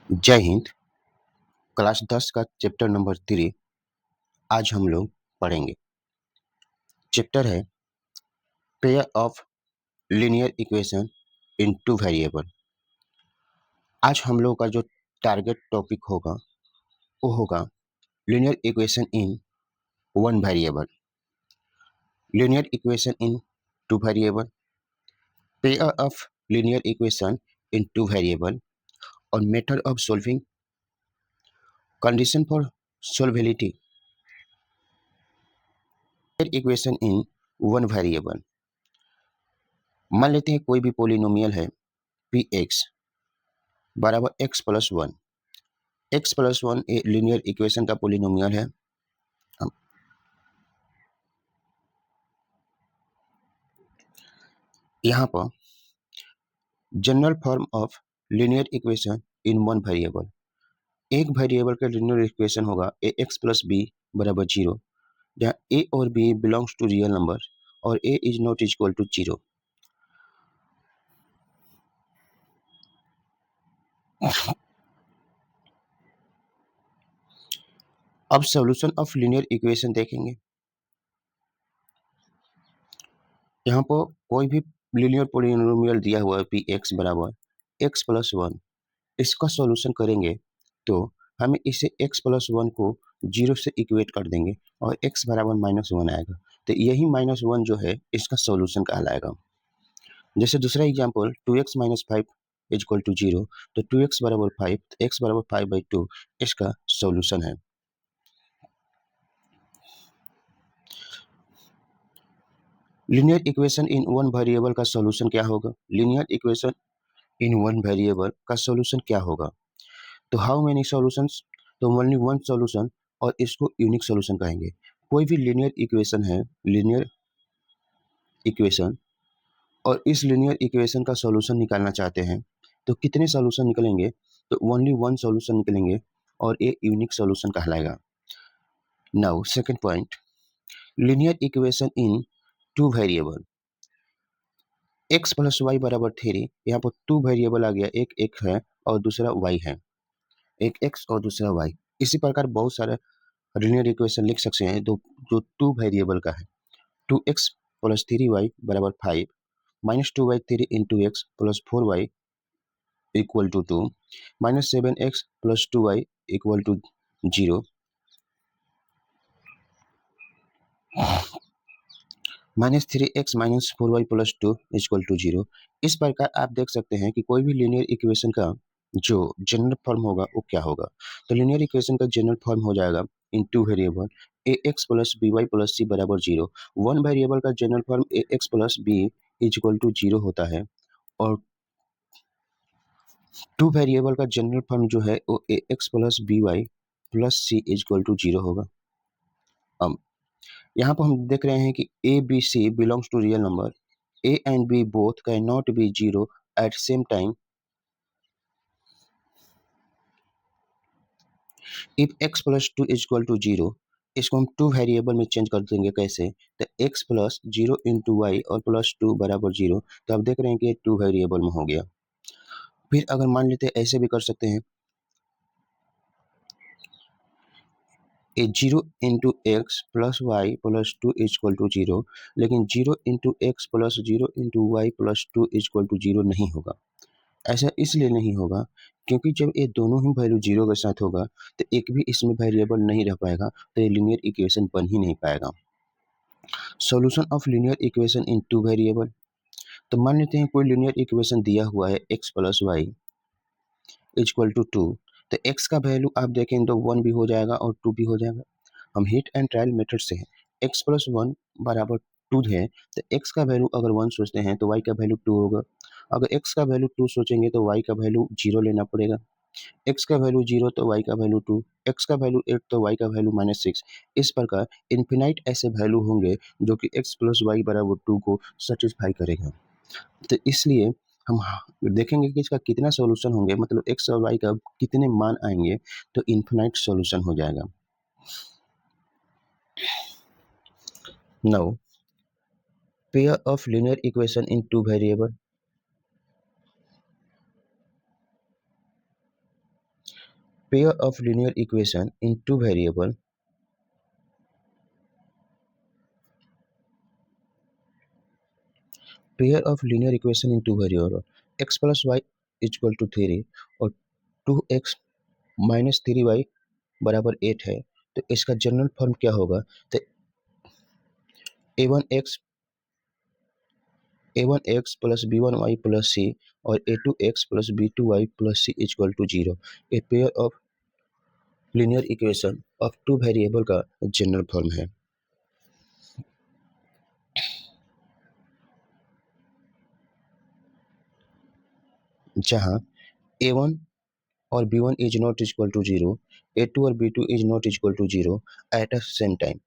जय हिंद। क्लास 10 का chapter number 3 आज हम लोग पढ़ेंगे। चैप्टर है pair of linear equation in two variable. आज हम लोग का जो टारगेट टॉपिक होगा वो होगा linear equation in one variable, linear equation in two variable, pair of linear equation in two variable और method of solving, condition for solvability, equation in one variable. मान लेते हैं कोई भी पॉलिनोमियल है पी एक्स बराबर X plus one. X plus one a linear equation का polynomial है। यहाँ पर general form of linear equation in one variable, एक वेरिएबल का लीनियर इक्वेशन होगा ए एक्स प्लस बी बराबर जीरो, जहाँ ए और B belongs to real number और A is not equal to zero. अब सॉल्यूशन ऑफ लीनियर इक्वेशन देखेंगे। यहाँ पर कोई भी लीनियर पॉलिनोमियल दिया हुआ है पी एक्स बराबर एक्स प्लस वन, इसका सॉल्यूशन करेंगे तो हमें इसे x प्लस वन को जीरो से इक्वेट कर देंगे और x बराबर माइनस वन आएगा, तो यही माइनस वन जो है इसका सॉल्यूशन कहलाएगा। जैसे दूसरा example 2x minus five is equal to zero, तो 2x बराबर फाइव, x बराबर फाइव बाई टू इसका सॉल्यूशन है। Linear equation in one variable का सॉल्यूशन क्या होगा? Linear equation in one variable का सॉल्यूशन क्या होगा? तो हाउ मेनी सॉल्यूशंस? तो ओनली वन सॉल्यूशन और इसको यूनिक सॉल्यूशन कहेंगे। कोई भी लीनियर इक्वेशन है, लीनियर इक्वेशन, और इस लीनियर इक्वेशन का सॉल्यूशन निकालना चाहते हैं तो कितने सॉल्यूशन निकलेंगे? तो ओनली वन सॉल्यूशन निकलेंगे और ये यूनिक सॉल्यूशन कहलाएगा। Now second point, linear equation in two variable, x plus y बराबर थ्री। यहाँ पर टू वेरिएबल आ गया, एक एक है और दूसरा वाई है, एक एक्स और दूसरा वाई। इसी प्रकार बहुत सारे लीनियर इक्वेशन लिख सकते हैं जो टू वेरिएबल का है। 2x प्लस थ्री वाई बराबर five, minus two y three into x plus four y equal to two, minus seven x plus two y equal to zero, minus three x minus four y plus two equal to zero. इस प्रकार आप देख सकते हैं कि कोई भी linear equation का जो जनरल फॉर्म होगा वो क्या होगा। तो लीनियर इक्वेशन का जनरल फॉर्म हो जाएगा in two variable A X plus B Y plus C बराबर जीरो। वन वेरिएबल का general form A X plus B equal to zero होता है और टू वेरिएबल का जनरल फॉर्म जो है वो A X plus B Y plus C equal to zero होगा। अब यहाँ पर हम देख रहे हैं कि A B C belongs to real number, a and b both can not be zero at same time if x plus two equal to zero. इसको हम टू वेरिएबल में चेंज कर देंगे कैसे? तो x plus zero into y और plus two बराबर zero. तो आप देख रहे हैं कि टू वेरिएबल में हो गया। फिर अगर मान लेते हैं ऐसे भी कर सकते हैं, A zero into x plus Y plus two equal to zero, लेकिन zero into x plus zero into Y plus two equal to zero नहीं होगा। ऐसा इसलिए नहीं होगा क्योंकि जब ये दोनों ही वैल्यू जीरो के साथ होगा तो एक भी इसमें वेरिएबल नहीं रह पाएगा, तो ये लीनियर इक्वेशन बन ही नहीं पाएगा। Solution of linear equation in two variable, तो मान लेते हैं कोई लीनियर इक्वेशन दिया हुआ है x plus y equal to two, तो एक्स का वैल्यू आप देखें तो वन भी हो जाएगा और टू भी हो जाएगा। हम हिट एंड ट्रायल मेथड से एक्स प्लस वन बराबर टू है, तो एक्स का वैल्यू अगर वन सोचते हैं तो वाई का वैल्यू टू होगा। अगर एक्स का वैल्यू टू सोचेंगे तो वाई का वैल्यू जीरो लेना पड़ेगा। एक्स का वैल्यू जीरो तो वाई का वैल्यू टू, एक्स का वैल्यू एट तो वाई का वैल्यू माइनस सिक्स। इस प्रकार इन्फिनाइट ऐसे वैल्यू होंगे जो कि एक्स प्लस वाई बराबर टू को सेटिस्फाई करेगा। तो इसलिए हम देखेंगे कि इसका कितना सॉल्यूशन होंगे, मतलब एक्स और वाई का कितने मान आएंगे, तो इन्फिनाइट सॉल्यूशन हो जाएगा। Now pair of linear equation in two variable, pair of linear equation in two variable x plus y equal to 3 और 2x माइनस 3y बराबर 8 है, तो इसका जनरल फॉर्म क्या होगा? तो a1x plus b1y plus c और a2x plus b2y plus c equal to 0 a pair of linear equation of two variable का जनरल फॉर्म है। जहां a1 और b1 is not equal to 0, a2 और b2 is not equal to 0 at a same time.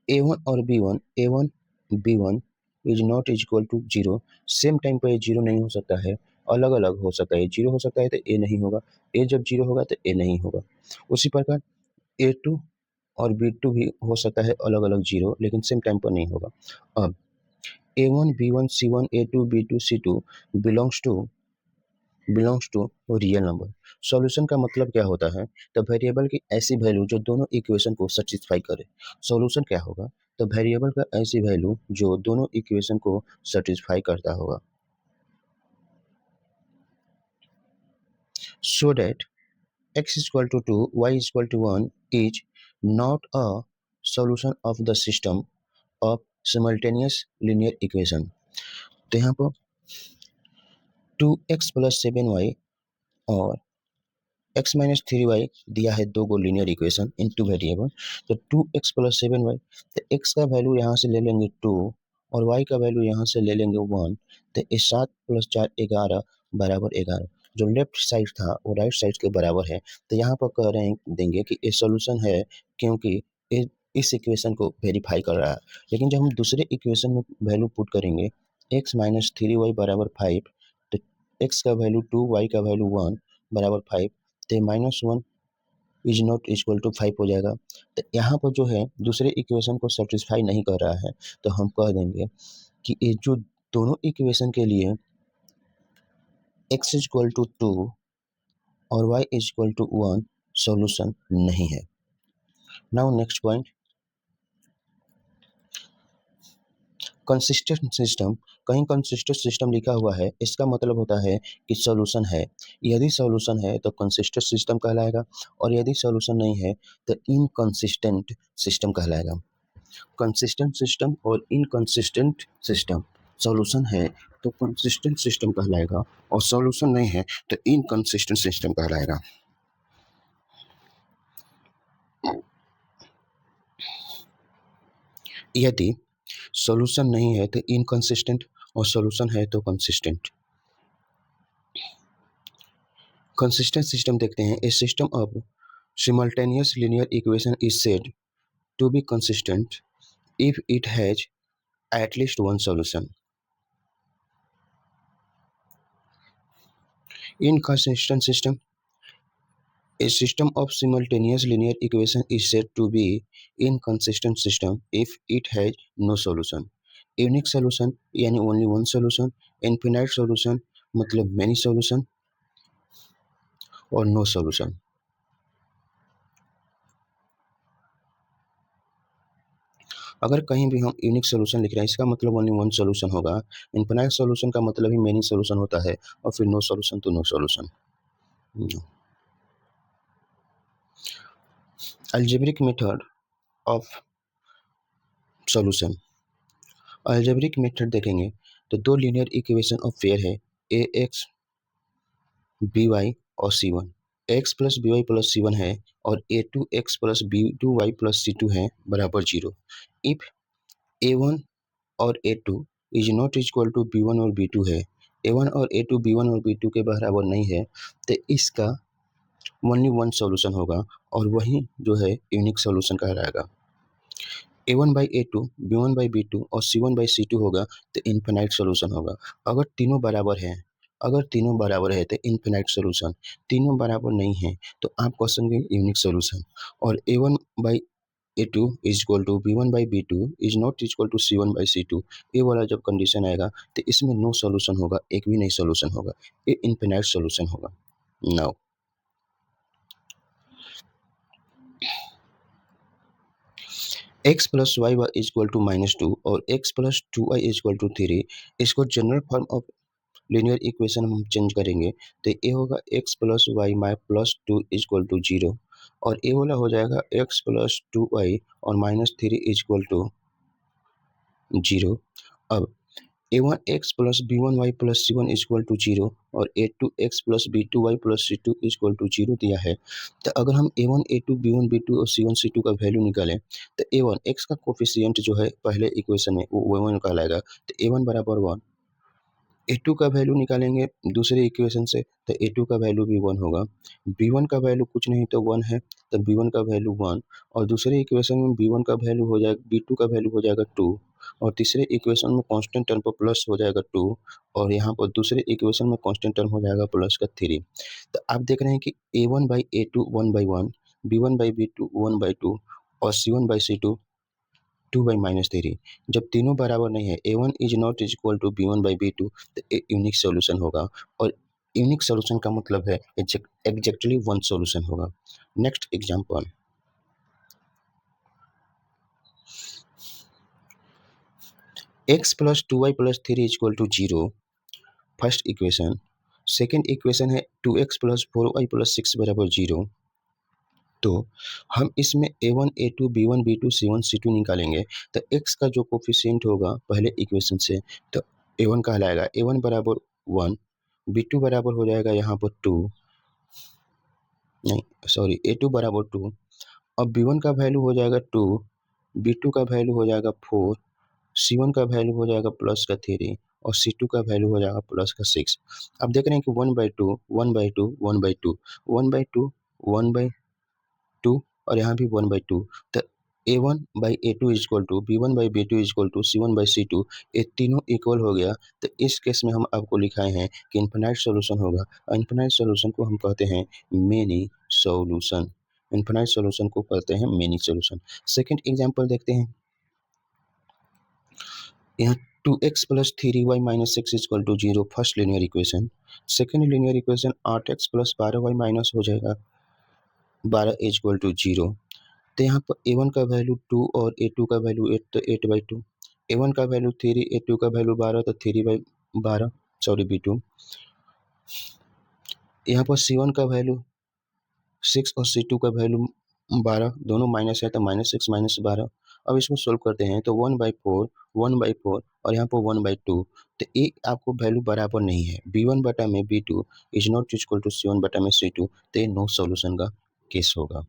a1 और b1 is not equal to 0 same time पर 0 नहीं हो सकता है, अलग अलग हो सकता है। 0 हो सकता है तो a नहीं होगा, a जब 0 होगा तो a नहीं होगा। उसी प्रकार a2 और b2 भी हो सकता है अलग अलग 0, लेकिन सेम टाइम पर नहीं होगा। अब a1 b1 c1 a2 b2 c2 belongs to real number. Solution का मतलब क्या होता है? तो वेरिएबल की ऐसी वैल्यू जो दोनों इक्वेशन को सेटिस्फाई करे। सॉल्यूशन क्या होगा? तो वेरिएबल का ऐसी वैल्यू जो दोनों इक्वेशन को सेटिस्फाई करता होगा। So that x equal to 2 y equal to 1 is not a solution of the system of simultaneous linear equation. तो यहाँ पर 2x प्लस 7y और x माइनस 3y दिया है, दो को linear equation in two variable. तो 2x प्लस 7y, तो x का वैल्यू यहाँ से ले लेंगे 2 और y का वैल्यू यहाँ से ले लेंगे 1। तो ये 7 प्लस 4 11 बराबर 11। जो लेफ्ट साइड था वो राइट साइड के बराबर है। तो यहाँ पर कह रहे हैं देंगे कि ये सोल्यूशन है, क्योंकि ये इस इक्वेशन को वेरीफाई कर रहा है। लेकिन जब हम दूसरे इक्वेशन में वैल्यू पुट करेंगे x माइनस 3y बराबर 5, तो x का वैल्यू 2 y का वैल्यू 1 बराबर 5, तो minus 1 is not equal to 5 हो जाएगा। तो यहाँ पर जो है दूसरे इक्वेशन को सेटिस्फाई नहीं कर रहा है, तो हम कह देंगे कि ये जो दोनों इक्वेशन के लिए x इक्वल टू 2 और y इक्वल टू 1 सॉल्यूशन नहीं है। Now next point, consistent system. कहीं कंसिस्टेंट सिस्टम लिखा हुआ है, इसका मतलब होता है कि सॉल्यूशन है। यदि सॉल्यूशन है तो कंसिस्टेंट सिस्टम कहलाएगा, और यदि सॉल्यूशन नहीं है तो इनकंसिस्टेंट सिस्टम कहलाएगा। कंसिस्टेंट सिस्टम और इनकंसिस्टेंट सिस्टम, सॉल्यूशन है तो कंसिस्टेंट सिस्टम कहलाएगा, और सॉल्यूशन नहीं है तो इनकंसिस्टेंट सिस्टम कहलाएगा। यदि सॉल्यूशन नहीं है तो इनकंसिस्टेंट, और सॉल्यूशन है तो कंसिस्टेंट। कंसिस्टेंट सिस्टम देखते हैं। A system of simultaneous linear equation is said to be consistent if it has at least one solution. Inconsistent system. A system of simultaneous linear equation is said to be inconsistent system if it has no solution. Unique solution यानी only one solution, infinite solution मतलब many solution, और no solution। अगर कहीं भी हम unique solution लिख रहे हैं, इसका मतलब ओनली वन सोल्यूशन होगा। इनफिनाइट सोल्यूशन का मतलब ही मेनी सोल्यूशन होता है, और फिर नो सोल्यूशन तो no solution. Algebraic method of solution. Algebraic method देखेंगे तो दो लीनियर इक्वेशन ऑफ पेयर है, ए एक्स बी वाई और C one. X plus B Y plus C one है, और A two X plus B two Y plus C two है बराबर 0। If A one और A two is not equal to B one और B two है, A one और A two B one और B two के बराबर नहीं है, तो इसका ओनली वन सॉल्यूशन होगा, और वही जो है यूनिक सॉल्यूशन कहलाएगा। A one by A two, B one by B two और C one by C two होगा तो इनफिनाइट सॉल्यूशन होगा। अगर तीनों बराबर हैं, अगर तीनों बराबर है तो इनफिनाइट सॉल्यूशन, तीनों बराबर नहीं है तो आप कह सकते यूनिक सॉल्यूशन। और A one by A two is equal to B one by B two is not equal to C one by C two, ये वाला जब कंडीशन आएगा तो इसमें नो सॉल्यूशन होगा, एक भी नहीं सॉल्यूशन होगा, ये इनफिनाइट सॉल्यूशन होगा। Now x plus y is equal to -2 और x plus 2y is equal to 3, इसको general form of linear equation हम चेंज करेंगे तो ये होगा x plus y my plus 2 is equal to 0 और ये वाला हो जाएगा एक्स प्लस 2y और -3 इज इक्वल टू 0। अब a1x plus b1y plus c1 is equal to 0 और a2x plus b2y plus c2 is equal to 0 दिया है। तो अगर हम a1 a2 b1 b2 और c1 c2 का वैल्यू निकालें तो a1 x का कोफिशिएंट जो है पहले इक्वेशन में वो 1 कहलाएगा, तो a1 बराबर 1। a2 का वैल्यू निकालेंगे दूसरे इक्वेशन से तो a2 का वैल्यू भी 1 होगा। b1 का वैल्यू कुछ नहीं तो 1 है, तो b1 का वैल्यू 1 और दूसरे इक्वेशन में b1 का वैल्यू हो जाएगा, b2 का वैल्यू हो जाएगा 2 और तीसरे इक्वेशन में कांस्टेंट टर्म पर प्लस हो जाएगा 2 और यहाँ पर दूसरे इक्वेशन में कांस्टेंट टर्म हो जाएगा प्लस का 3। तो आप देख रहे हैं कि a1 by a2 1 by 1, b1 by b2 1 by 2 और c1 बाई c2 2 बाई -3। जब तीनों बराबर नहीं है, a1 is not is equal to b1 by b2, तो एक यूनिक सॉल्यूशन होगा और यूनिक सॉल्यूशन का मतलब है एग्जैक्टली वन सॉल्यूशन होगा। Next example, x plus 2y plus 3 is equal to 0, first equation. Second equation है 2x प्लस 4y प्लस 6 बराबर 0। तो हम इसमें a1 a2 b1 b2 c1 c2 निकालेंगे तो x का जो कोफिशिएंट होगा पहले इक्वेशन से तो a1 कहलाएगा, a1 बराबर 1, b2 बराबर हो जाएगा यहाँ पर 2, नहीं सॉरी a2 बराबर 2 और b1 का वैल्यू हो जाएगा 2, b2 का वैल्यू हो जाएगा 4, c1 का वैल्यू हो जाएगा प्लस का 3 और c2 का वैल्यू हो जाएगा प्लस का 6। अब देख रहे हैं कि 1/2 1/2 1/2 1/2 1/2 और यहाँ भी 1/2, तो a1 by a2 is equal to b1 by b2 is equal to c1 by c2, ये तीनों इक्वल हो गया। तो इस केस में हम आपको लिखाए हैं कि इन्फिनाइट सॉल्यूशन होगा और इन्फिनाइट सॉल्यूशन को हम कहते हैं मेनी सॉल्यूशन। इन्फिनाइट सॉल्यूशन को कहते हैं मेनी सॉल्यूशन। सेकंड एग्जांपल देखते हैं, यहाँ 2x plus 3y minus 6 is equal to 0, first linear equation. Second linear equation 8x plus 12y minus हो जाएगा 12 इज इक्वल टू 0। तो यहाँ पर a1 का वैल्यू 2 और a2 का वैल्यू 8, तो 8/2, a1 का वैल्यू 3, a2 का वैल्यू 12, तो 3/12 सॉरी b2। यहाँ पर c1 का वैल्यू 6 और c2 का वैल्यू 12, दोनों माइनस है तो -6 -12। अब इसको सोल्व करते हैं तो 1/4 1/4 और यहाँ पर 1/2, तो एक आपको वैल्यू बराबर नहीं है, b1 बटा में b2 is not equal to c1 बटा में c2, तो ये नो सॉल्यूशन का केस होगा।